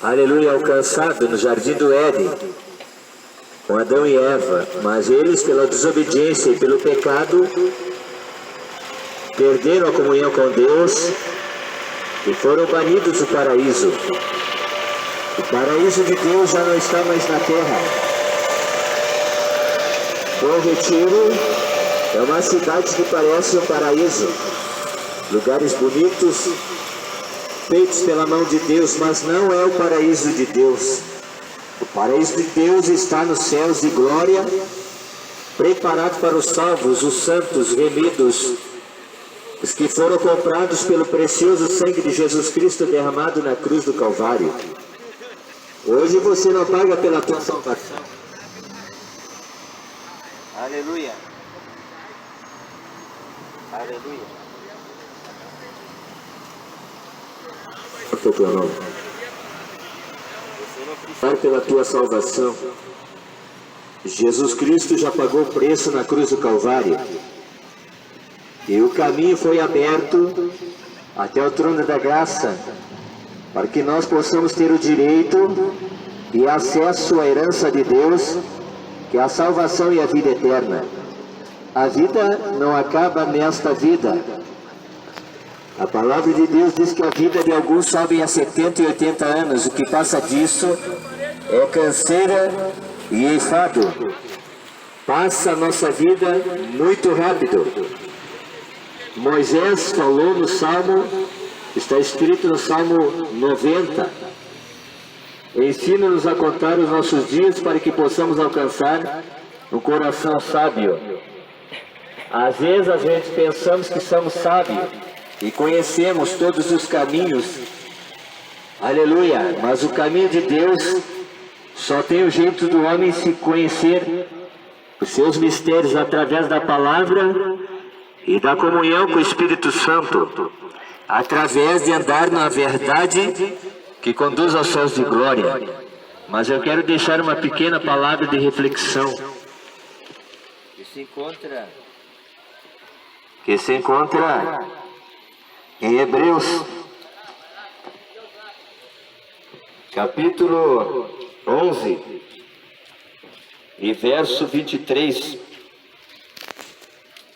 Aleluia, alcançado no jardim do Éden, com Adão e Eva, mas eles, pela desobediência e pelo pecado, perderam a comunhão com Deus e foram banidos do paraíso. O paraíso de Deus já não está mais na terra. Bom Retiro é uma cidade que parece um paraíso. Lugares bonitos, feitos pela mão de Deus, mas não é o paraíso de Deus. O paraíso de Deus está nos céus de glória, preparado para os salvos, os santos, remidos, os que foram comprados pelo precioso sangue de Jesus Cristo derramado na cruz do Calvário. Hoje você não paga pela tua salvação. Aleluia. Aleluia. O teu nome. Pela tua salvação. Jesus Cristo já pagou o preço na cruz do Calvário. E o caminho foi aberto até o trono da graça, para que nós possamos ter o direito e acesso à herança de Deus, que é a salvação e a vida eterna. A vida não acaba nesta vida. A palavra de Deus diz que a vida de alguns sobe a 70 e 80 anos. O que passa disso é canseira e enfado. Passa a nossa vida muito rápido. Moisés falou no Salmo, está escrito no Salmo 90. Ensina-nos a contar os nossos dias para que possamos alcançar um coração sábio. Às vezes a gente pensamos que somos sábios e conhecemos todos os caminhos, aleluia, mas o caminho de Deus só tem o jeito do homem se conhecer os seus mistérios através da palavra e da comunhão com o Espírito Santo, através de andar na verdade que conduz aos céus de glória. Mas eu quero deixar uma pequena palavra de reflexão que se encontra em Hebreus, capítulo 11, e verso 23.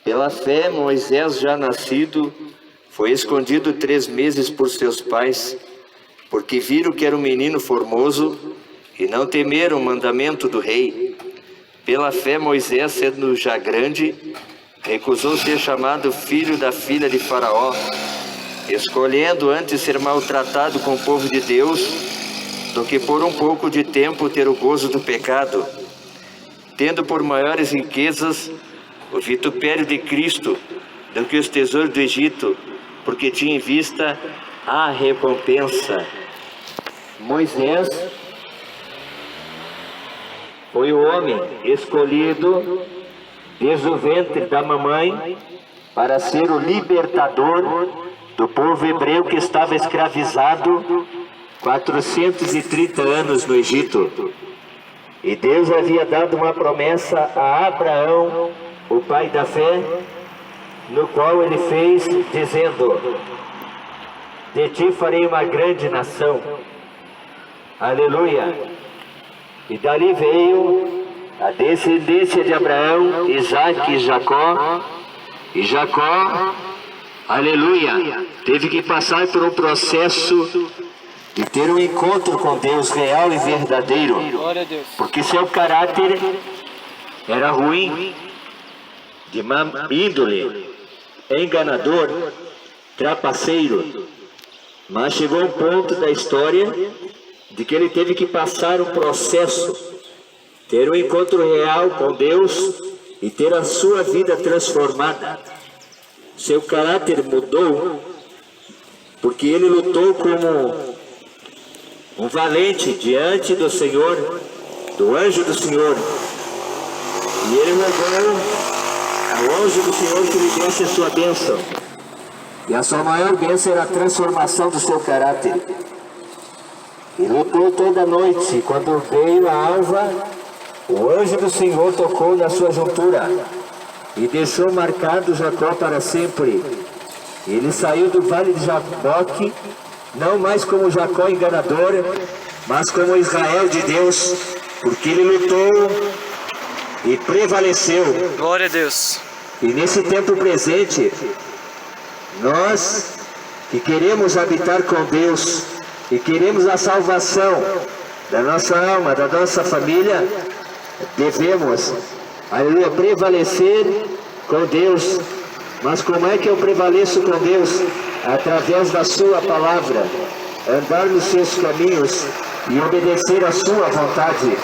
Pela fé, Moisés, já nascido, foi escondido 3 meses por seus pais, porque viram que era um menino formoso e não temeram o mandamento do rei. Pela fé, Moisés, sendo já grande, recusou ser chamado filho da filha de Faraó, escolhendo antes ser maltratado com o povo de Deus, do que por um pouco de tempo ter o gozo do pecado, tendo por maiores riquezas o vitupério de Cristo do que os tesouros do Egito, porque tinha em vista a recompensa. Moisés foi o homem escolhido desde o ventre da mamãe para ser o libertador do povo hebreu que estava escravizado 430 anos no Egito. E Deus havia dado uma promessa a Abraão, o pai da fé, no qual ele fez, dizendo: de ti farei uma grande nação. Aleluia! E dali veio a descendência de Abraão, Isaque e Jacó. E Jacó, aleluia, teve que passar por um processo de ter um encontro com Deus real e verdadeiro, porque seu caráter era ruim, de má índole, enganador, trapaceiro. Mas chegou um ponto da história de que ele teve que passar um processo, ter um encontro real com Deus e ter a sua vida transformada. Seu caráter mudou, porque ele lutou como um valente diante do Senhor, do anjo do Senhor. E ele rogou ao anjo do Senhor que lhe desse a sua bênção. E a sua maior bênção era a transformação do seu caráter. e lutou toda a noite. Quando veio a alva, o anjo do Senhor tocou na sua juntura e deixou marcado Jacó para sempre. Ele saiu do vale de Jaboque, não mais como Jacó enganador, mas como Israel de Deus, porque ele lutou e prevaleceu. Glória a Deus. E nesse tempo presente, nós que queremos habitar com Deus e queremos a salvação da nossa alma, da nossa família, devemos, aleluia, prevalecer com Deus. Mas como é que eu prevaleço com Deus? Através da sua palavra, andar nos seus caminhos e obedecer a sua vontade.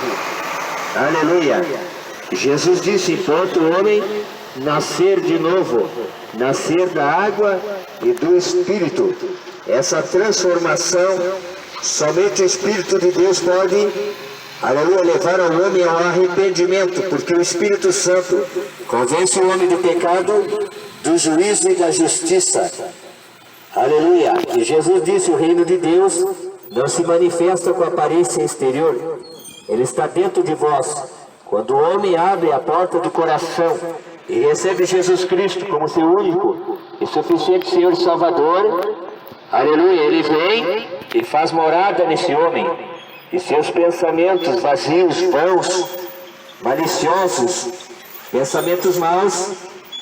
Aleluia. Jesus disse: importa o homem nascer de novo, nascer da água e do Espírito. Essa transformação, somente o Espírito de Deus pode, aleluia, levar ao homem ao arrependimento, porque o Espírito Santo convence o homem do pecado, do juízo e da justiça. Aleluia. E Jesus disse: o reino de Deus não se manifesta com aparência exterior, ele está dentro de vós. Quando o homem abre a porta do coração e recebe Jesus Cristo como seu único e suficiente Senhor e Salvador, aleluia, ele vem e faz morada nesse homem, e seus pensamentos vazios, vãos, maliciosos, pensamentos maus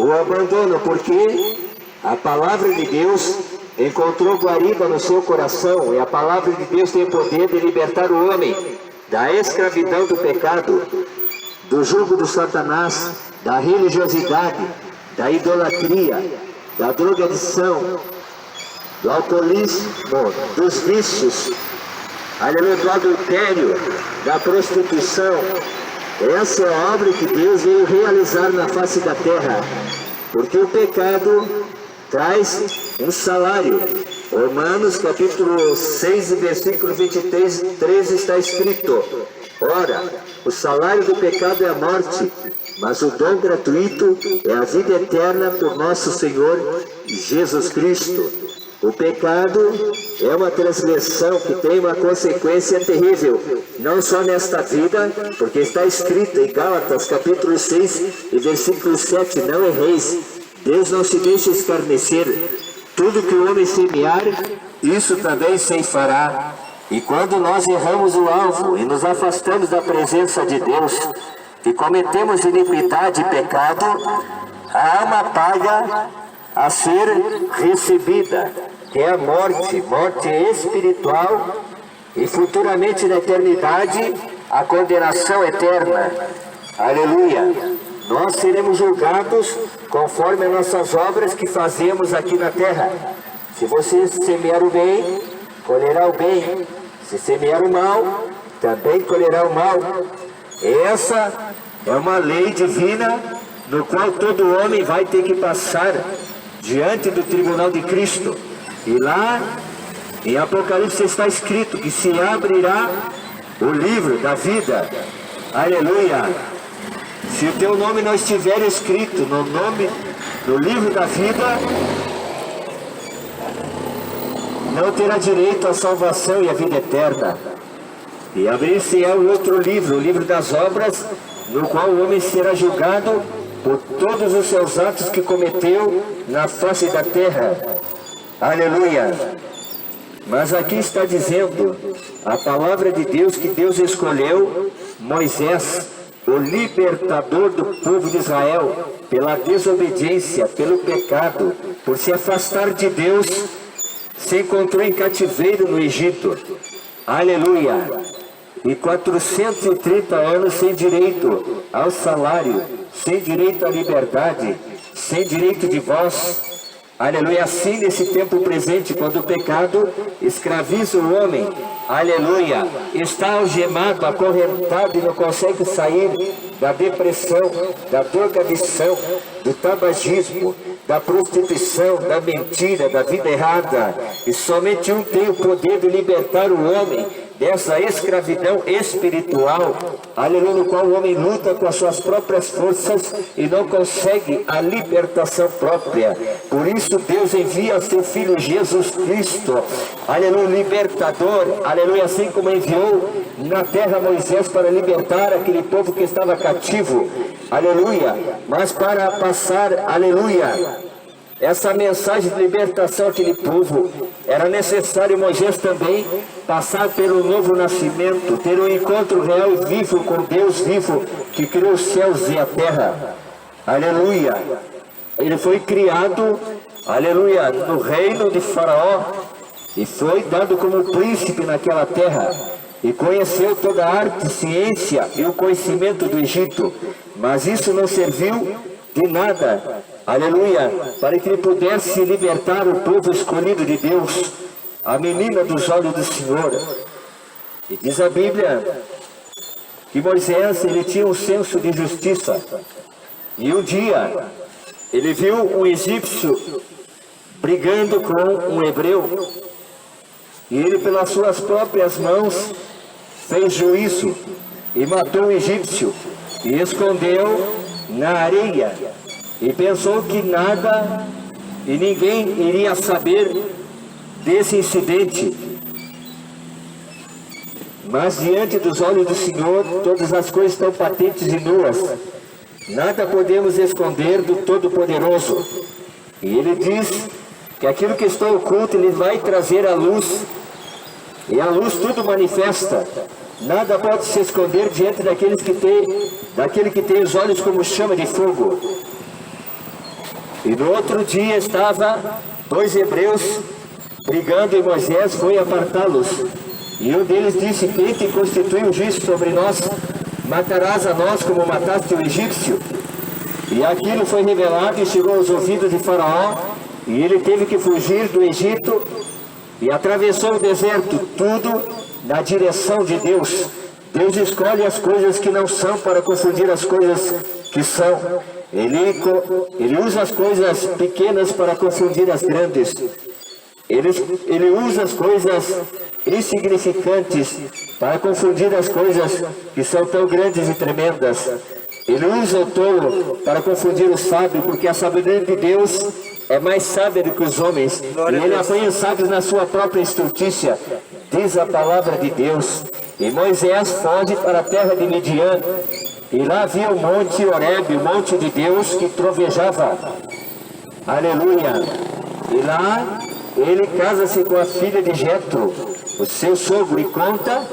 o abandonam, porque a palavra de Deus encontrou guarida no seu coração, e a palavra de Deus tem o poder de libertar o homem da escravidão do pecado, do jugo do Satanás, da religiosidade, da idolatria, da drogadição, do alcoolismo, dos vícios, aleluia, do adultério, da prostituição. Essa é a obra que Deus veio realizar na face da terra, porque o pecado traz um salário. Romanos capítulo 6, versículo 23 está escrito: ora, o salário do pecado é a morte, mas o dom gratuito é a vida eterna por nosso Senhor Jesus Cristo. O pecado é uma transgressão que tem uma consequência terrível, não só nesta vida, porque está escrito em Gálatas capítulo 6 e versículo 7, não erreis, Deus não se deixa escarnecer, tudo que o homem semear, isso também ceifará. E quando nós erramos o alvo e nos afastamos da presença de Deus e cometemos iniquidade e pecado, há uma paga a ser recebida, que é a morte, morte espiritual, e futuramente na eternidade a condenação eterna. Aleluia! Nós seremos julgados conforme as nossas obras que fazemos aqui na terra. Se você semear o bem, colherá o bem. Se semear o mal, também colherá o mal. Essa é uma lei divina, no qual todo homem vai ter que passar diante do tribunal de Cristo. E lá em Apocalipse está escrito que se abrirá o livro da vida. Aleluia! Se o teu nome não estiver escrito no livro da vida, não terá direito à salvação e à vida eterna. E abrir-se-á o outro livro, o livro das obras, no qual o homem será julgado por todos os seus atos que cometeu na face da terra. Aleluia! Mas aqui está dizendo a palavra de Deus que Deus escolheu Moisés, o libertador do povo de Israel, pela desobediência, pelo pecado, por se afastar de Deus, se encontrou em cativeiro no Egito. Aleluia! E 430 anos sem direito ao salário, sem direito à liberdade, sem direito de voz. Aleluia! Assim nesse tempo presente, quando o pecado escraviza o homem, aleluia, está algemado, acorrentado e não consegue sair da depressão, da drogadição, do tabagismo, da prostituição, da mentira, da vida errada. E somente um tem o poder de libertar o homem dessa escravidão espiritual, aleluia, no qual o homem luta com as suas próprias forças e não consegue a libertação própria. Por isso Deus envia seu Filho Jesus Cristo, aleluia, libertador, aleluia, assim como enviou na terra Moisés para libertar aquele povo que estava cativo, aleluia, mas para passar, aleluia, essa mensagem de libertação àquele povo, era necessário Moisés também passar pelo novo nascimento, ter um encontro real e vivo com Deus vivo, que criou os céus e a terra. Aleluia! Ele foi criado, aleluia, no reino de Faraó, e foi dado como príncipe naquela terra, e conheceu toda a arte, ciência e o conhecimento do Egito, mas isso não serviu de nada, aleluia, para que ele pudesse libertar o povo escolhido de Deus, a menina dos olhos do Senhor. E diz a Bíblia que Moisés, ele tinha um senso de justiça, e um dia ele viu um egípcio brigando com um hebreu, e ele pelas suas próprias mãos fez juízo e matou o egípcio e escondeu na areia, e pensou que nada e ninguém iria saber desse incidente. Mas diante dos olhos do Senhor, todas as coisas estão patentes e nuas. Nada podemos esconder do Todo-Poderoso. E ele diz que aquilo que está oculto, ele vai trazer à luz. E a luz tudo manifesta. Nada pode se esconder diante daquele que tem os olhos como chama de fogo. E no outro dia estava dois hebreus brigando, e Moisés foi apartá-los. E um deles disse: quem te constituiu juiz sobre nós? Matarás a nós como mataste o egípcio? E aquilo foi revelado e chegou aos ouvidos de Faraó, e ele teve que fugir do Egito e atravessou o deserto, tudo na direção de Deus. Deus escolhe as coisas que não são para confundir as coisas que são. Ele usa as coisas pequenas para confundir as grandes. Ele usa as coisas insignificantes para confundir as coisas que são tão grandes e tremendas. Ele usa o tolo para confundir o sábio, porque a sabedoria de Deus é mais sábia do que os homens. E ele apanha os sábios na sua própria estultícia, diz a palavra de Deus. E Moisés foge para a terra de Midian, e lá havia o monte Horebe, o monte de Deus que trovejava. Aleluia! E lá ele casa-se com a filha de Jetro, o seu sogro, e conta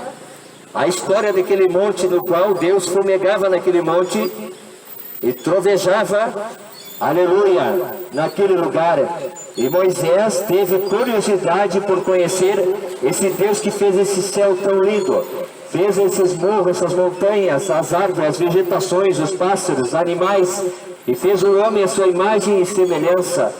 a história daquele monte no qual Deus fumegava naquele monte e trovejava, aleluia, naquele lugar. E Moisés teve curiosidade por conhecer esse Deus que fez esse céu tão lindo, fez esses morros, essas montanhas, as árvores, as vegetações, os pássaros, os animais, e fez o homem à sua imagem e semelhança,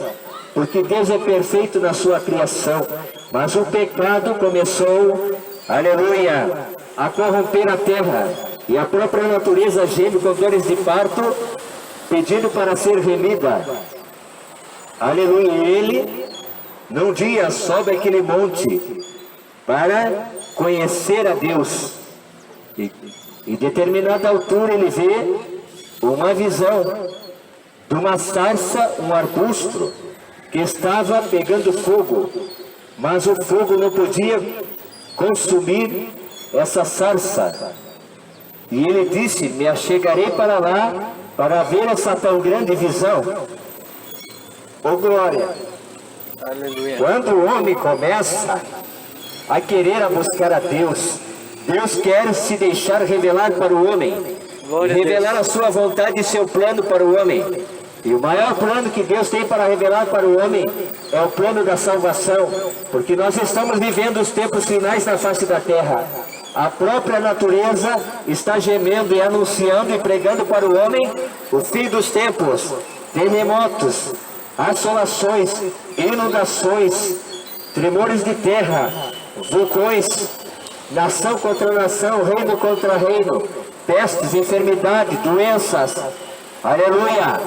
porque Deus é perfeito na sua criação. Mas o pecado começou, aleluia, a corromper a terra, e a própria natureza geme com dores de parto, pedindo para ser remida. Aleluia. E ele, num dia, sobe aquele monte para conhecer a Deus. E em determinada altura ele vê uma visão de uma sarça, um arbusto, que estava pegando fogo, mas o fogo não podia consumir essa sarça. E ele disse: me achegarei para lá para ver essa tão grande visão. Oh glória! Aleluia. Quando o homem começa a querer buscar a Deus, Deus quer se deixar revelar para o homem, revelar a sua vontade e seu plano para o homem. E o maior plano que Deus tem para revelar para o homem é o plano da salvação, porque nós estamos vivendo os tempos finais na face da terra. A própria natureza está gemendo e anunciando e pregando para o homem o fim dos tempos, terremotos, assolações, inundações, tremores de terra, vulcões, nação contra nação, reino contra reino, pestes, enfermidade, doenças. Aleluia!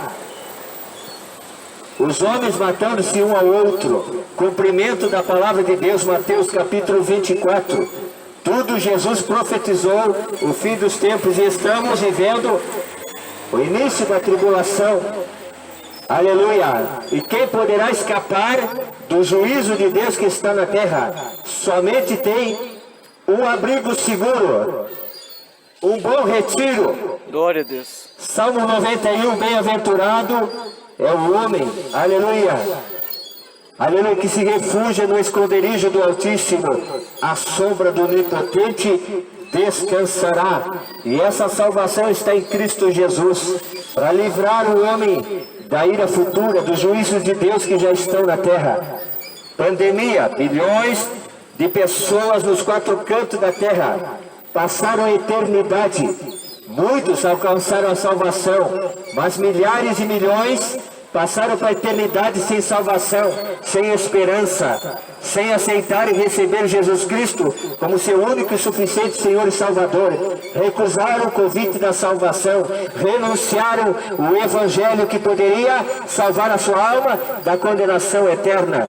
Os homens matando-se um ao outro. Cumprimento da palavra de Deus, Mateus capítulo 24. Tudo Jesus profetizou o fim dos tempos e estamos vivendo o início da tribulação. Aleluia! E quem poderá escapar do juízo de Deus que está na terra? Somente tem um abrigo seguro, um bom retiro. Glória a Deus. Salmo 91, bem-aventurado é o homem, aleluia, aleluia, que se refugia no esconderijo do Altíssimo, a sombra do Onipotente descansará. E essa salvação está em Cristo Jesus, para livrar o homem da ira futura, dos juízos de Deus que já estão na terra. Pandemia, bilhões de pessoas nos 4 cantos da terra passaram a eternidade. Muitos alcançaram a salvação, mas milhares e milhões passaram para a eternidade sem salvação, sem esperança, sem aceitar e receber Jesus Cristo como seu único e suficiente Senhor e Salvador. Recusaram o convite da salvação, renunciaram o Evangelho que poderia salvar a sua alma da condenação eterna.